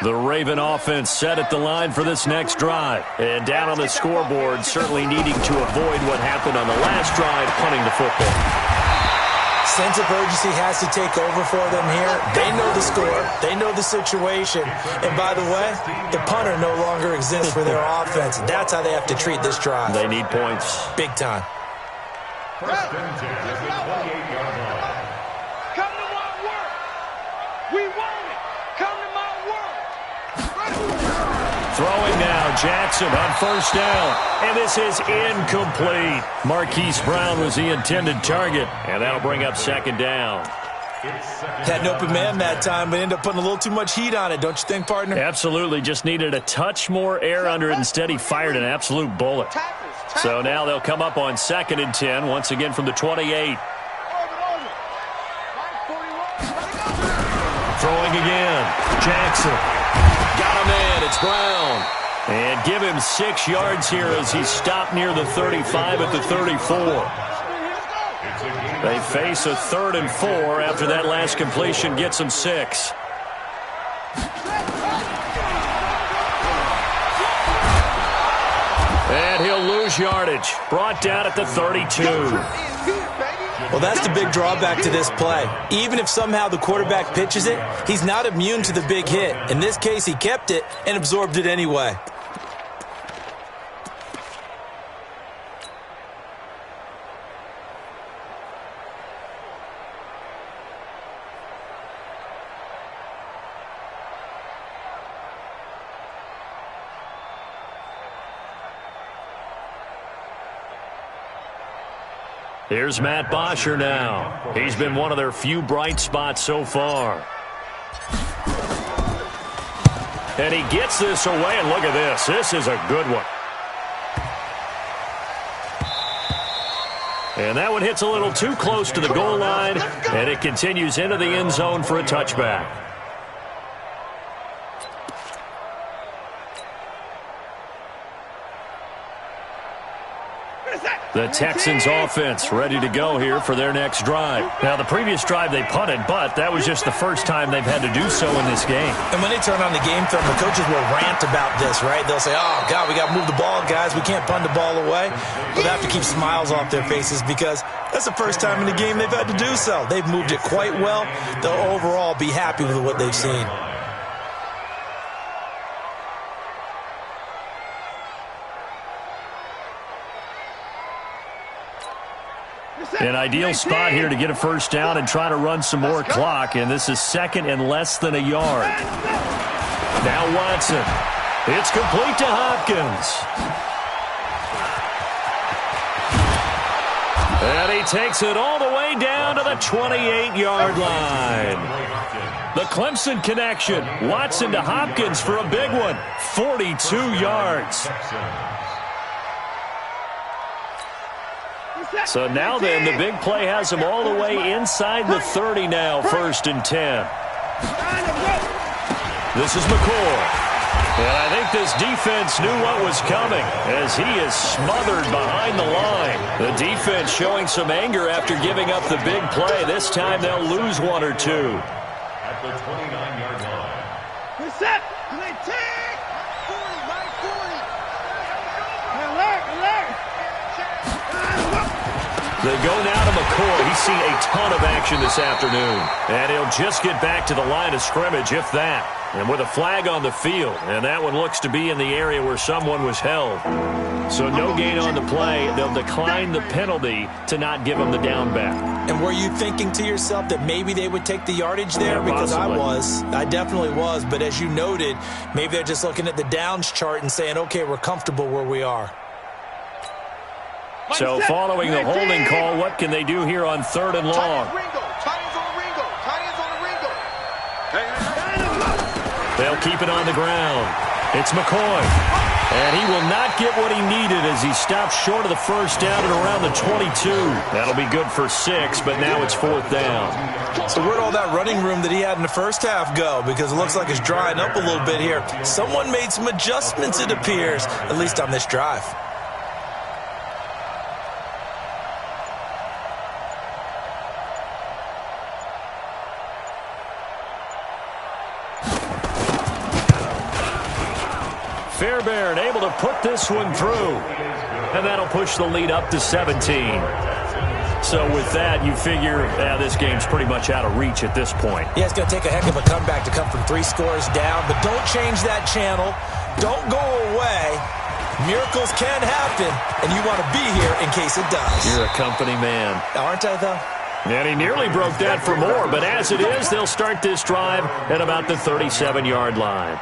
The Raven offense set at the line for this next drive. And down on the scoreboard, certainly needing to avoid what happened on the last drive, punting the football. Sense of urgency has to take over for them here. They know the score. They know the situation. And by the way, the punter no longer exists for their offense. That's how they have to treat this drive. They need points. Big time. First and 10 at the 28-yard line. Come to my work. We want it. Come to my work. Throwing now, Jackson on 1st down. And this is incomplete. Marquise Brown was the intended target. And that'll bring up 2nd down. Had an open man that time, but ended up putting a little too much heat on it, don't you think, partner? Absolutely. Just needed a touch more air under it. Instead, he fired an absolute bullet. So now they'll come up on 2nd and 10, once again from the 28. Throwing again. Jackson. Got a man. It's Brown. And give him 6 yards here as he stopped near the 35 at the 34. They face a 3rd and 4 after that last completion gets them 6. And he'll lose yardage. Brought down at the 32. Well, that's the big drawback to this play. Even if somehow the quarterback pitches it, he's not immune to the big hit. In this case, he kept it and absorbed it anyway. Here's Matt Bosher now. He's been one of their few bright spots so far. And he gets this away, and look at this. This is a good one. And that one hits a little too close to the goal line, and it continues into the end zone for a touchback. The Texans offense ready to go here for their next drive. Now, the previous drive they punted, but that was just the first time they've had to do so in this game. And when they turn on the game film, the coaches will rant about this, right? They'll say, oh, God, we got to move the ball, guys. We can't punt the ball away. But they have to keep smiles off their faces because that's the first time in the game they've had to do so. They've moved it quite well. They'll overall be happy with what they've seen. An ideal spot here to get a first down and try to run some more clock, and this is 2nd and less than a yard. Now Watson. It's complete to Hopkins. And he takes it all the way down to the 28-yard line. The Clemson connection. Watson to Hopkins for a big one. 42 yards. So now then, the big play has him all the way inside the 30 now, 1st and 10. This is McCoy. And I think this defense knew what was coming as he is smothered behind the line. The defense showing some anger after giving up the big play. This time they'll lose 1 or 2. At the 29-yard line. Reset. They go now to McCoy. He's seen a ton of action this afternoon. And he'll just get back to the line of scrimmage, if that. And with a flag on the field. And that one looks to be in the area where someone was held. So no gain on the play. They'll decline the penalty to not give him the down back. And were you thinking to yourself that maybe they would take the yardage there? Yeah, because possibly. I was. I definitely was. But as you noted, maybe they're just looking at the downs chart and saying, okay, we're comfortable where we are. So following the holding call, what can they do here on 3rd and long? They'll keep it on the ground. It's McCoy. And he will not get what he needed as he stops short of the first down at around the 22. That'll be good for 6, but now it's 4th down. So where'd all that running room that he had in the first half go? Because it looks like it's drying up a little bit here. Someone made some adjustments, it appears, at least on this drive. Fairbairn able to put this one through. And that'll push the lead up to 17. So with that, you figure this game's pretty much out of reach at this point. Yeah, it's going to take a heck of a comeback to come from 3 scores down. But don't change that channel. Don't go away. Miracles can happen, and you want to be here in case it does. You're a company man. Aren't I, though? And he nearly broke that for more. But as it is, they'll start this drive at about the 37-yard line.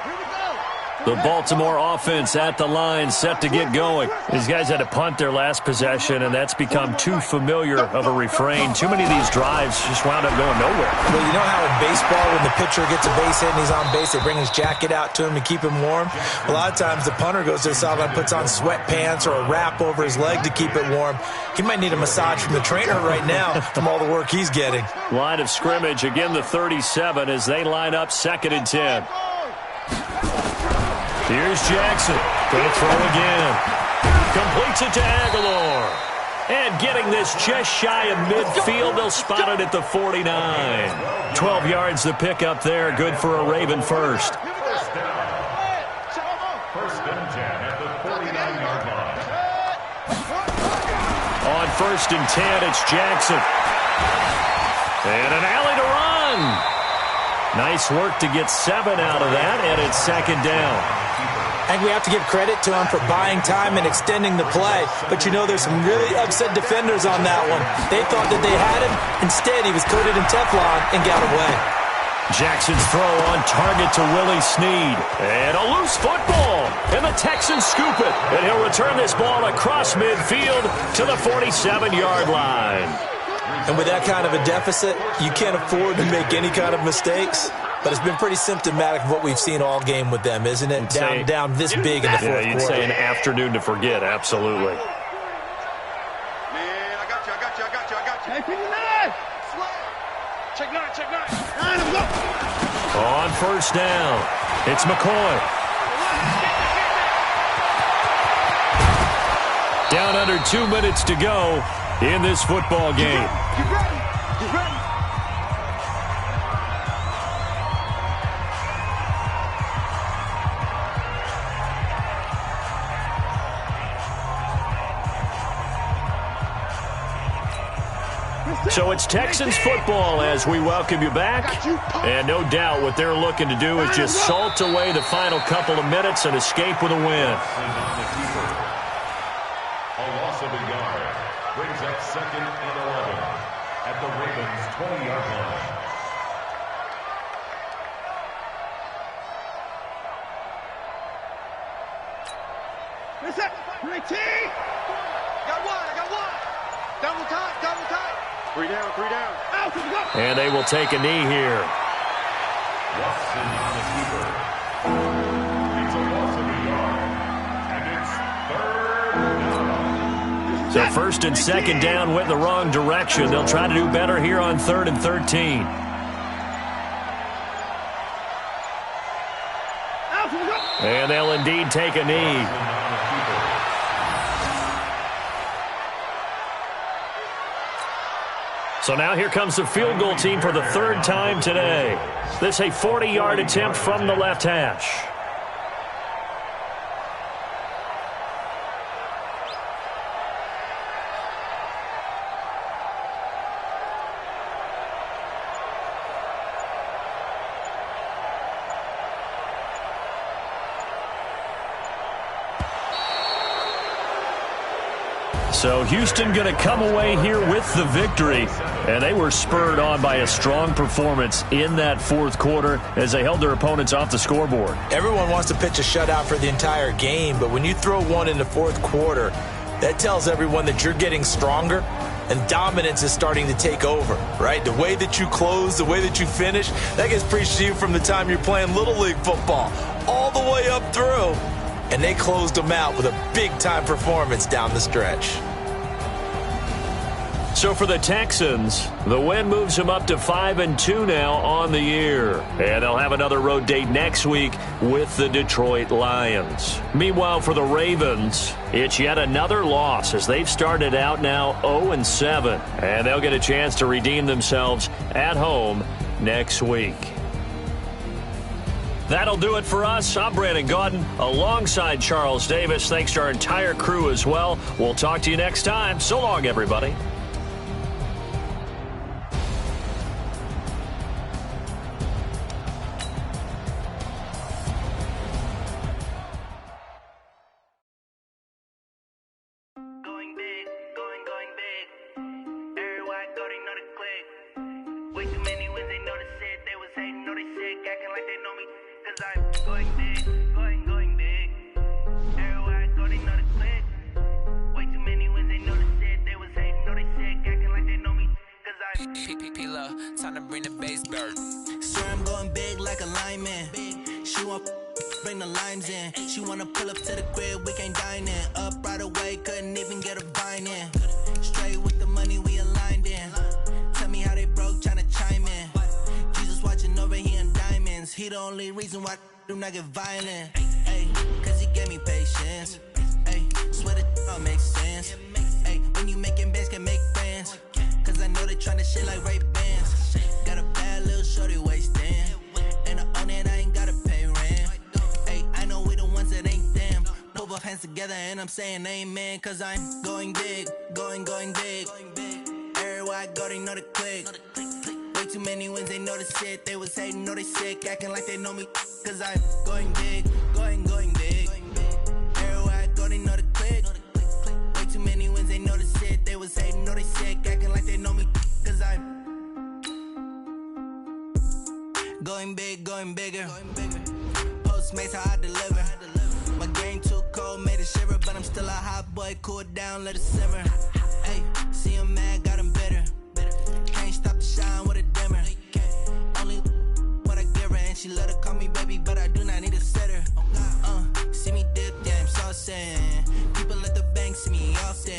The Baltimore offense at the line, set to get going. These guys had to punt their last possession, and that's become too familiar of a refrain. Too many of these drives just wound up going nowhere. Well, you know how in baseball, when the pitcher gets a base hit and he's on base, they bring his jacket out to him to keep him warm? A lot of times the punter goes to the sideline, puts on sweatpants or a wrap over his leg to keep it warm. He might need a massage from the trainer right now from all the work he's getting. Line of scrimmage, again the 37 as they line up 2nd and 10. Here's Jackson. Gonna throw again. Completes it to Aguilar. And getting this just shy of midfield, they'll spot it at the 49. 12 yards the pickup there. Good for a Raven first. First and 10 at the 49-yard line. On 1st and 10, it's Jackson. And an alley to run. Nice work to get 7 out of that, and it's 2nd down. I think we have to give credit to him for buying time and extending the play. But you know there's some really upset defenders on that one. They thought that they had him. Instead, he was coated in Teflon and got away. Jackson's throw on target to Willie Snead. And a loose football. And the Texans scoop it. And he'll return this ball across midfield to the 47-yard line. And with that kind of a deficit, you can't afford to make any kind of mistakes. But it's been pretty symptomatic of what we've seen all game with them, isn't it? Down this big in the fourth quarter. You'd say an afternoon to forget, absolutely. Man, I got you. Hey, pick your nine. Check nine. On 1st down, it's McCoy. Down under 2 minutes to go in this football game. Get ready. So it's Texans football as we welcome you back. And no doubt what they're looking to do is just salt away the final couple of minutes and escape with a win. A loss of a yard brings up 2nd and 11 at the Ravens' 20-yard line. Reset. Ready. I got one. Double time. Three down. And they will take a knee here. Watson on the keeper. It's a loss of a yard. And it's 3rd down. So 1st and 2nd down went the wrong direction. They'll try to do better here on 3rd and 13. And they'll indeed take a knee. So now here comes the field goal team for the 3rd time today. This a 40-yard attempt from the left hash. So Houston going to come away here with the victory, and they were spurred on by a strong performance in that 4th quarter as they held their opponents off the scoreboard. Everyone wants to pitch a shutout for the entire game, but when you throw one in the 4th quarter, that tells everyone that you're getting stronger and dominance is starting to take over, right? The way that you close, the way that you finish, that gets preached to you from the time you're playing Little League football all the way up through. And they closed them out with a big-time performance down the stretch. So for the Texans, the win moves them up to 5-2 now on the year. And they'll have another road date next week with the Detroit Lions. Meanwhile, for the Ravens, it's yet another loss as they've started out now 0-7. And they'll get a chance to redeem themselves at home next week. That'll do it for us. I'm Brandon Gaudin alongside Charles Davis. Thanks to our entire crew as well. We'll talk to you next time. So long, everybody. Time to bring the bass dirt. Swear I'm going big like a lineman. She want bring the limes in. She wanna pull up to the crib, we can't dine in. Up right away, couldn't even get a vine in. Straight with the money we aligned in. Tell me how they broke, tryna chime in. Jesus watching over here in diamonds. He the only reason why I do not get violent. Ay, cause he gave me patience. Ay, swear that all makes sense. Ay, when you making bands can make friends. Cause I know they tryna shit like Ray Bans. Got a bad little shorty wasting. And I own it, I ain't gotta pay rent. Hey, I know we the ones that ain't them. Put both hands together and I'm saying amen. Cause I'm going big, going big. Everywhere I go, they know the click. Way too many wins, they know the shit. They was hating, know they sick, acting like they know me. Cause I'm going big, going big. Everywhere I go, they know the click. Way too many wins, they know the shit. They was hating, know they sick, acting like they know me. Cause I'm going big, going bigger. Postmates, how I deliver. My game too cold, made it shiver. But I'm still a hot boy, cool down, let it simmer. Hey, see him mad, got him bitter. Can't stop the shine with a dimmer. Only what I give her, and she let her call me baby, but I do not need a sitter. See me dip, yeah, I'm saucing. People at the bank see me often.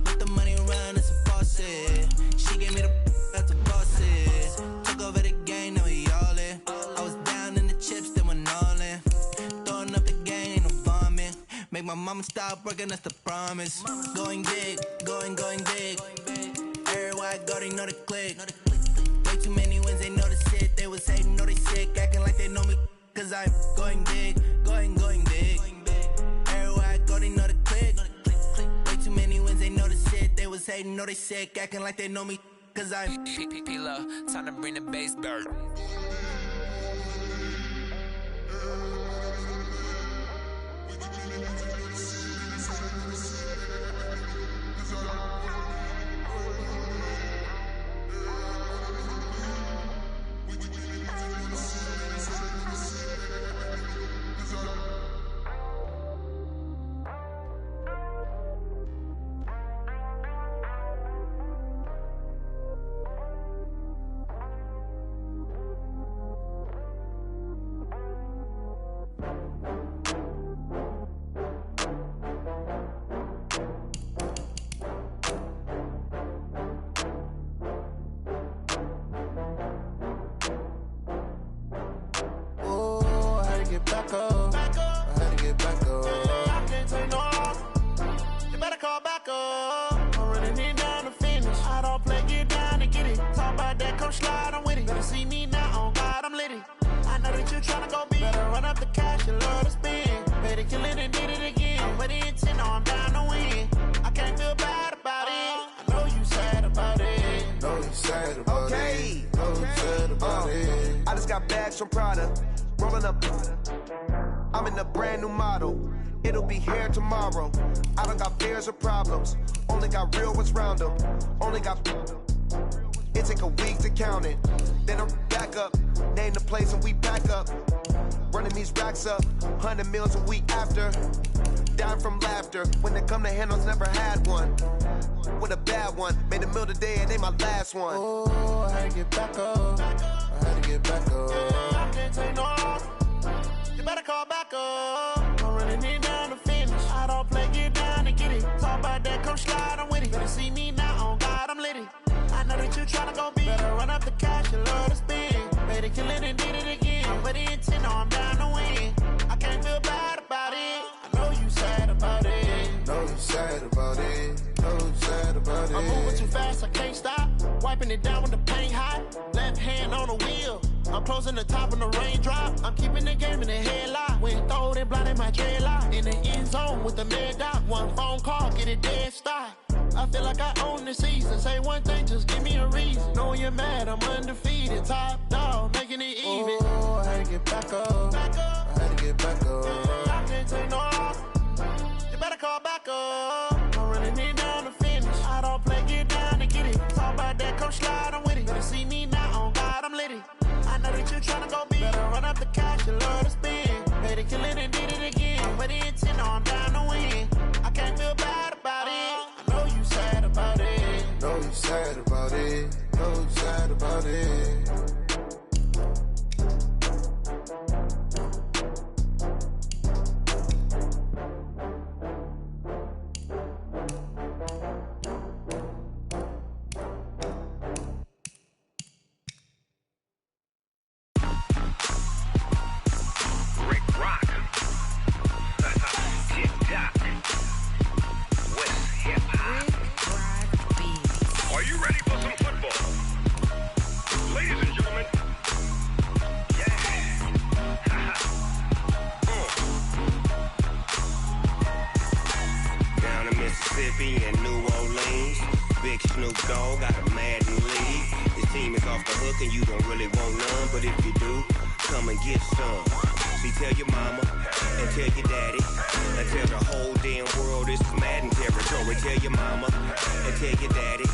Let the money run, it's a faucet. She gave me the that's a bosses. Took over the game, now we all in. I was down in the chips, then went all in. Throwing up the game, ain't no vomit. Make my mama stop working, that's the promise. Going big, going big. Everywhere I go, they know the click. Way too many wins, they know the shit. They was hating, know they sick, acting like they know me. Cause I'm going big, going big. Everywhere I go, they know the click. Way too many wins, they know the shit. They was hating, know they sick, acting like they know me. Cause I'm P-P-P-Love, time to bring the bass dirt. see me now, on God, I'm litty. I know that you tryna go big. Better run up the cash, you love to spend. Better kill it and did it again. I'm with the intent, no, I'm down to win. I can't feel bad about it. I know you sad about it. Know you sad about it. Know you sad about it. I just got bags from Prada. Rolling up. I'm in a brand new model. It'll be here tomorrow. I don't got fears or problems. Only got real ones round them. Only got. It take a week to count it. Then I'm back up. Name the place and we pack up. Running these racks up. 100 meals a week after. Down from laughter. When they come to handles, never had one. With a bad one. Made a meal today and they my last one. Oh, I had to get back up. I had to get back up. I can't take no off. You better call back up. I'm running it down to finish. I don't play, get down and get it. Talk about that, come slide, I'm with it. Better see me now, on God, I'm litty. I know that you tryna go big. Better run up the cash, you love to spend. Better kill it and did it again. I'm with the intent, no, I'm down to win. I can't feel bad about it. I know you sad about it. Know you sad about it. Know you sad about it. I'm moving too fast, I can't stop. Wiping it down when the paint hot. Left hand on the wheel. I'm closing the top when the raindrop. I'm keeping the game in the headlock. When throwed and blinded my dreadlock. In the end zone with the mad dot. One phone call, get it dead stop. I feel like I own the season. Say one thing, just give me a reason. Knowing you're mad, I'm undefeated. Top dog, making it even. Oh, I had to get back up. I had to get back up. I can't take no off. You better call back up. I'm running it down to finish. I don't play, get down to get it. Talk about that, come slide, I'm with it. Better see me now, on God, I'm litty. I know that you tryna go big. Better run up the cash, you love to spend. Better kill it and did it again. I'm with the intent, no, I'm down to win. I can't feel bad about it. I know you sad about it. Know you sad about it. Know you sad about it. In New Orleans, big Snoop Dogg got a Madden league. His team is off the hook and you don't really want none, but if you do, come and get some. See, tell your mama and tell your daddy and tell the whole damn world this is Madden territory. Tell your mama and tell your daddy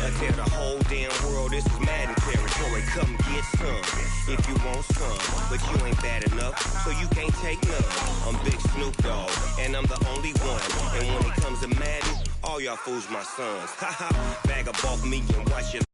and tell the whole damn world this is Madden territory. Come get some if you want some, but you ain't bad enough, so you can't take none. I'm Big Snoop Dogg and I'm the only one, and when it comes to Madden, all y'all fools my sons. Haha, bag a bulk me and watch your